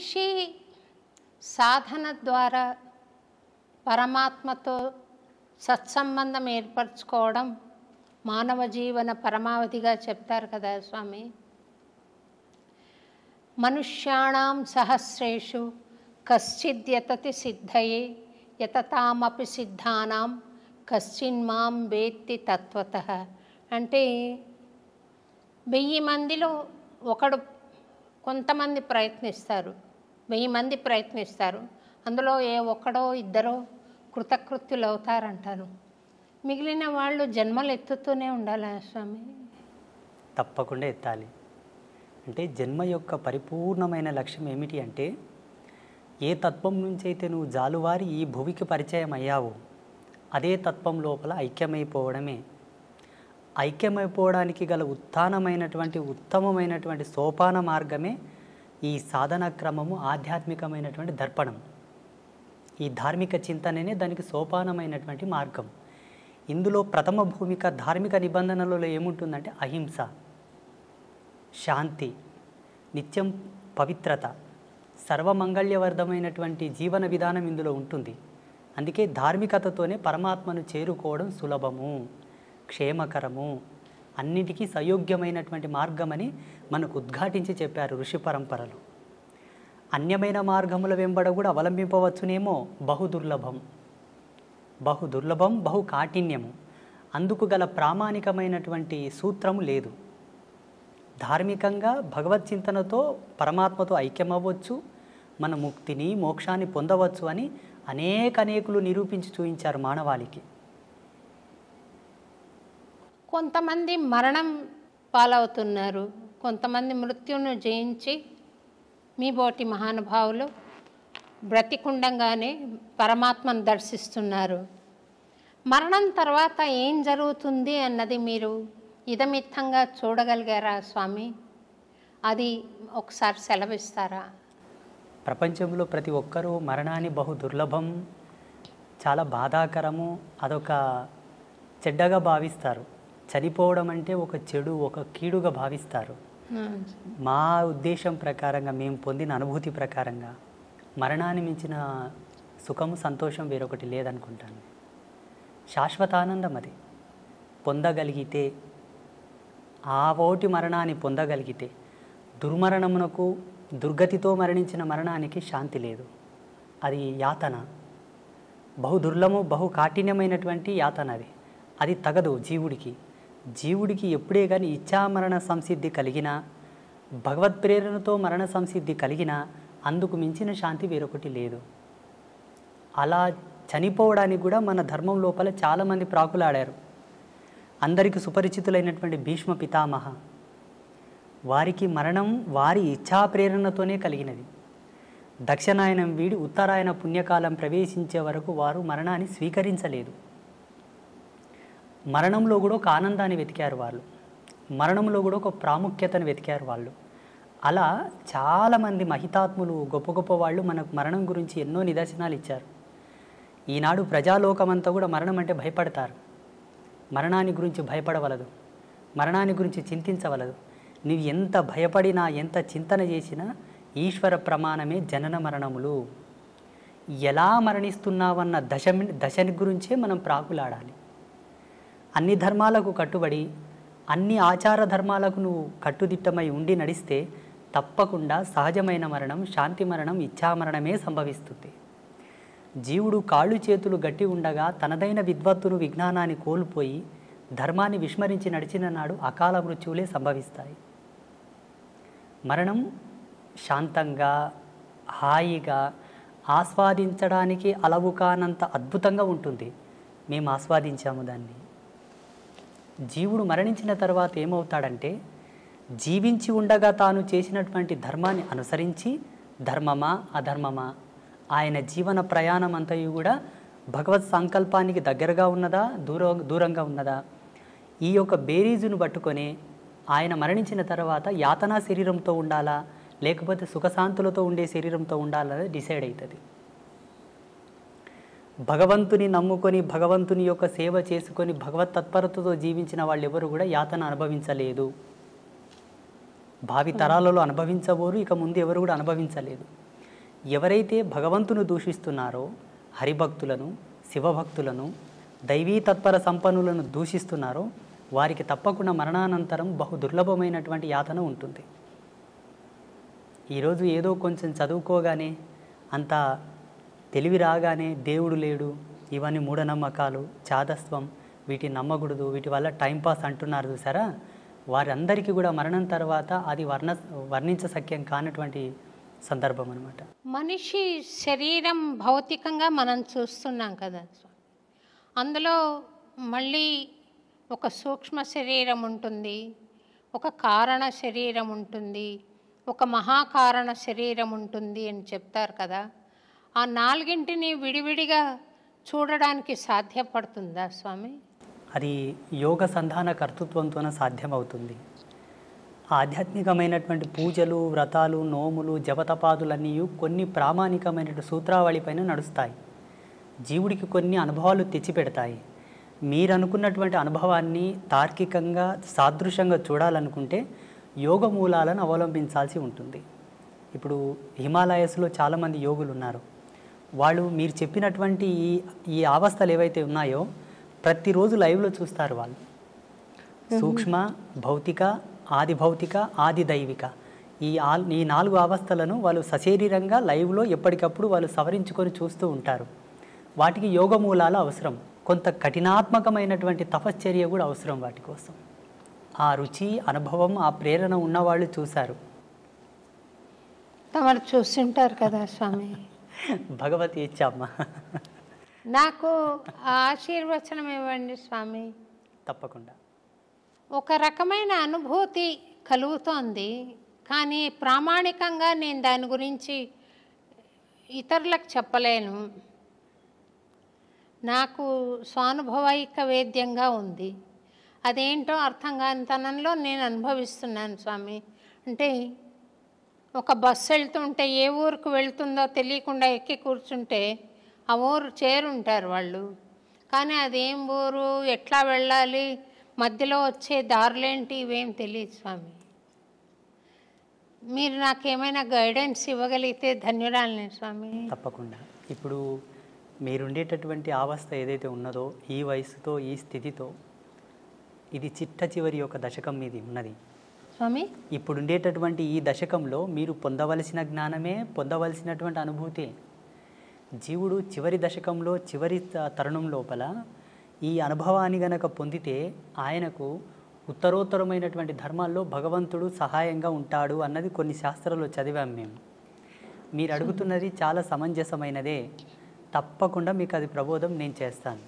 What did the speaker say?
మనిషి సాధన ద్వారా పరమాత్మతో సత్సంబంధం ఏర్పరచుకోవడం మానవ జీవన పరమావధిగా చెప్తారు కదా స్వామి. మనుష్యాణం సహస్రేషు కశ్చిద్యతతి సిద్ధయే యతతామపి సిద్ధానాం కశ్చిన్మాం వేత్తి తత్వతః. అంటే 1000 మందిలో ఒకడు, కొంతమంది ప్రయత్నిస్తారు, 1000 మంది ప్రయత్నిస్తారు, అందులో ఏ ఒక్కడో ఇద్దరో కృతకృత్యులు అవుతారంటారు. మిగిలిన వాళ్ళు జన్మలు ఎత్తుతూనే ఉండాలా స్వామి? తప్పకుండా ఎత్తాలి. అంటే జన్మ యొక్క పరిపూర్ణమైన లక్ష్యం ఏమిటి అంటే, ఏ తత్వం నుంచి అయితే నువ్వు జాలువారి ఈ భువికి పరిచయం అయ్యావో అదే తత్వం లోపల ఐక్యమైపోవడమే. ఐక్యమైపోవడానికి గల ఉత్తమమైనటువంటి సోపాన మార్గమే ఈ సాధన క్రమము, ఆధ్యాత్మికమైనటువంటి దర్పణం. ఈ ధార్మిక చింతననే దానికి సోపానమైనటువంటి మార్గం. ఇందులో ప్రథమ భూమిక ధార్మిక నిబంధనలలో ఏముంటుందంటే అహింస, శాంతి, నిత్యం పవిత్రత, సర్వమంగళ్యవర్ధమైనటువంటి జీవన విధానం ఇందులో ఉంటుంది. అందుకే ధార్మికతతోనే పరమాత్మను చేరుకోవడం సులభము, క్షేమకరము, అన్నిటికీ సయోగ్యమైనటువంటి మార్గమని మనకు ఉద్ఘాటించి చెప్పారు ఋషి పరంపరలు. అన్యమైన మార్గముల వెంబడ కూడా అవలంబింపవచ్చునేమో, బహుదుర్లభం, బహు కాఠిన్యము. అందుకు గల ప్రామాణికమైనటువంటి సూత్రము లేదు. ధార్మికంగా భగవద్చింతనతో పరమాత్మతో ఐక్యమవ్వచ్చు, మన ముక్తిని మోక్షాన్ని పొందవచ్చు అని అనేకులు నిరూపించి చూపించారు మానవాళికి. కొంతమంది మరణం పాలవుతున్నారు, కొంతమంది మృత్యును జయించి మీ బోటి మహానుభావులు బ్రతికుండంగానే పరమాత్మను దర్శిస్తున్నారు. మరణం తర్వాత ఏం జరుగుతుంది అన్నది మీరు ఇదమిత్తంగా చూడగలిగారా స్వామి? అది ఒకసారి సెలవిస్తారా? ప్రపంచంలో ప్రతి ఒక్కరూ మరణాన్ని బహు దుర్లభం, చాలా బాధాకరము, అదొక చెడ్డగా భావిస్తారు. చనిపోవడం అంటే ఒక చెడు, ఒక కీడుగా భావిస్తారు. మా ఉద్దేశం ప్రకారంగా, మేము పొందిన అనుభూతి ప్రకారంగా మరణాన్ని మించిన సుఖము, సంతోషం వేరొకటి లేదనుకుంటాను. శాశ్వతానందం అది పొందగలిగితే, ఆ ఓటి మరణాన్ని పొందగలిగితే, దుర్మరణమునకు, దుర్గతితో మరణించిన మరణానికి శాంతి లేదు. అది యాతన, బహు దుర్లభము, బహు కాఠిన్యమైనటువంటి యాతన. అది తగదు జీవుడికి. జీవుడికి ఎప్పుడే కానీ ఇచ్ఛామరణ సంసిద్ధి కలిగినా, భగవత్ ప్రేరణతో మరణ సంసిద్ధి కలిగినా అందుకు మించిన శాంతి వేరొకటి లేదు. అలా చనిపోవడానికి కూడా మన ధర్మం లోపల చాలామంది ప్రాకులాడారు. అందరికీ సుపరిచితులైనటువంటి భీష్మ పితామహ, వారికి మరణం వారి ఇచ్ఛా ప్రేరణతోనే కలిగినది. దక్షిణాయనం వీడి ఉత్తరాయణ పుణ్యకాలం ప్రవేశించే వరకు వారు మరణాన్ని స్వీకరించలేదు. మరణంలో కూడా ఒక ఆనందాన్ని వెతికారు వాళ్ళు, మరణంలో కూడా ఒక ప్రాముఖ్యతను వెతికారు వాళ్ళు. అలా చాలామంది మహితాత్ములు, గొప్ప గొప్ప వాళ్ళు మనకు మరణం గురించి ఎన్నో నిదర్శనాలు ఇచ్చారు. ఈనాడు ప్రజాలోకమంతా కూడా మరణం అంటే భయపడతారు. మరణాన్ని గురించి భయపడవలదు, మరణాన్ని గురించి చింతించవలదు. నీవు ఎంత భయపడినా, ఎంత చింతన చేసినా ఈశ్వర ప్రమాణమే జనన మరణములు. ఎలా మరణిస్తున్నావన్న దశని గురించే మనం ప్రాకులాడాలి. అన్ని ధర్మాలకు కట్టుబడి, అన్ని ఆచార ధర్మాలకు నువ్వు కట్టుదిట్టమై ఉండి నడిస్తే తప్పకుండా సహజమైన మరణం, శాంతి మరణం, ఇచ్ఛామరణమే సంభవిస్తుంది. జీవుడు కాళ్ళు చేతులు గట్టి ఉండగా తనదైన విద్వత్తును, విజ్ఞానాన్ని కోల్పోయి ధర్మాన్ని విస్మరించి నడిచిన నాడు అకాల మృత్యువులే సంభవిస్తాయి. మరణం శాంతంగా, హాయిగా, ఆస్వాదించడానికి అలవు కానంత అద్భుతంగా ఉంటుంది. మేము ఆస్వాదించాము దాన్ని. జీవుడు మరణించిన తర్వాత ఏమవుతాడంటే, జీవించి ఉండగా తాను చేసినటువంటి ధర్మాన్ని అనుసరించి, ధర్మమా అధర్మమా, ఆయన జీవన ప్రయాణం అంతయు కూడా భగవత్ సంకల్పానికి దగ్గరగా ఉన్నదా, దూరంగా ఉన్నదా, ఈ యొక్క బేరీజును పట్టుకొని ఆయన మరణించిన తర్వాత యాతనా శరీరంతో ఉండాలా, లేకపోతే సుఖశాంతులతో ఉండే శరీరంతో ఉండాలనేది డిసైడ్ అవుతుంది. భగవంతుని నమ్ముకొని, భగవంతుని యొక్క సేవ చేసుకొని, భగవత్ తత్పరతతో జీవించిన వాళ్ళు ఎవరు కూడా యాతన అనుభవించలేదు. భావి తరాలలో అనుభవించబోరు, ఇక ముందు ఎవరు కూడా అనుభవించలేదు. ఎవరైతే భగవంతును దూషిస్తున్నారో, హరిభక్తులను, శివభక్తులను, దైవీ తత్పర సంపన్నులను దూషిస్తున్నారో వారికి తప్పకుండా మరణానంతరం బహు దుర్లభమైనటువంటి యాతన ఉంటుంది. ఈరోజు ఏదో కొంచెం చదువుకోగానే, అంత తెలివి రాగానే దేవుడు లేడు, ఇవన్నీ మూఢనమ్మకాలు, చాదస్వం, వీటిని నమ్మకూడదు, వీటి వల్ల టైంపాస్ అంటున్నారు చూసారా, వారందరికీ కూడా మరణం తర్వాత అది వర్ణించశక్యం కానటువంటి సందర్భం అన్నమాట. మనిషి శరీరం భౌతికంగా మనం చూస్తున్నాం కదా, అందులో మళ్ళీ ఒక సూక్ష్మ శరీరం ఉంటుంది, ఒక కారణ శరీరం ఉంటుంది, ఒక మహాకారణ శరీరం ఉంటుంది అని చెప్తారు కదా. ఆ నాలుగింటిని విడివిడిగా చూడడానికి సాధ్యపడుతుందా స్వామి? అది యోగ సంధాన కర్తృత్వంతోనే సాధ్యమవుతుంది. ఆధ్యాత్మికమైనటువంటి పూజలు, వ్రతాలు, నోములు, జపతపాదులన్నీ కొన్ని ప్రామాణికమైన సూత్రావళి పైన నడుస్తాయి. జీవుడికి కొన్ని అనుభవాలు తెచ్చిపెడతాయి. మీరు అనుకున్నటువంటి అనుభవాన్ని తార్కికంగా సాదృశ్యంగా చూడాలనుకుంటే యోగ మూలాలను అవలంబించాల్సి ఉంటుంది. ఇప్పుడు హిమాలయస్లో చాలామంది యోగులు ఉన్నారు. వాళ్ళు మీరు చెప్పినటువంటి ఈ అవస్థలు ఏవైతే ఉన్నాయో ప్రతిరోజు లైవ్లో చూస్తారు. వాళ్ళు సూక్ష్మ, భౌతిక, ఆది భౌతిక, ఆది దైవిక, ఈ 4 అవస్థలను వాళ్ళు సశరీరంగా లైవ్లో ఎప్పటికప్పుడు వాళ్ళు సవరించుకొని చూస్తూ ఉంటారు. వాటికి యోగ మూలాలు అవసరం, కొంత కఠినాత్మకమైనటువంటి తపశ్చర్య కూడా అవసరం వాటి కోసం. ఆ రుచి, అనుభవం, ఆ ప్రేరణ ఉన్నవాళ్ళు చూశారు. తమరు చూస్తుంటారు కదా స్వామి. భగవతి ఇచ్చామ్మా. నాకు ఆశీర్వచనం ఇవ్వండి స్వామి. తప్పకుండా. ఒక రకమైన అనుభూతి కలుగుతోంది, కానీ ప్రామాణికంగా నేను దాని గురించి ఇతరులకు చెప్పలేను. నాకు స్వానుభవైక వేద్యంగా ఉంది. అదేంటో అర్థం కాని తనంలో నేను అనుభవిస్తున్నాను స్వామి. అంటే ఒక బస్సు వెళ్తుంటే ఏ ఊరికి వెళ్తుందో తెలియకుండా ఎక్కి కూర్చుంటే ఆ ఊరు చేరుంటారు వాళ్ళు, కానీ అదేం ఊరు, ఎట్లా వెళ్ళాలి, మధ్యలో వచ్చే దారులేంటి, ఇవేం తెలియదు స్వామి. మీరు నాకేమైనా గైడెన్స్ ఇవ్వగలిగితే ధన్యురాలిని స్వామి. తప్పకుండా. ఇప్పుడు మీరుండేటటువంటి అవస్థ ఏదైతే ఉన్నదో, ఈ వయసుతో, ఈ స్థితితో, ఇది చిట్ట చివరి యొక్క దశకం మీది ఉన్నది స్వామి. ఇప్పుడుండేటటువంటి ఈ దశకంలో మీరు పొందవలసిన జ్ఞానమే, పొందవలసినటువంటి అనుభూతి. జీవుడు చివరి దశకంలో, చివరి తరుణం లోపల ఈ అనుభవాన్ని గనక పొందితే ఆయనకు ఉత్తరోత్తరమైనటువంటి ధర్మాల్లో భగవంతుడు సహాయంగా ఉంటాడు అన్నది కొన్ని శాస్త్రాల్లో చదివాం మేము. మీరు అడుగుతున్నది చాలా సమంజసమైనదే. తప్పకుండా మీకు అది ప్రబోధం నేను చేస్తాను.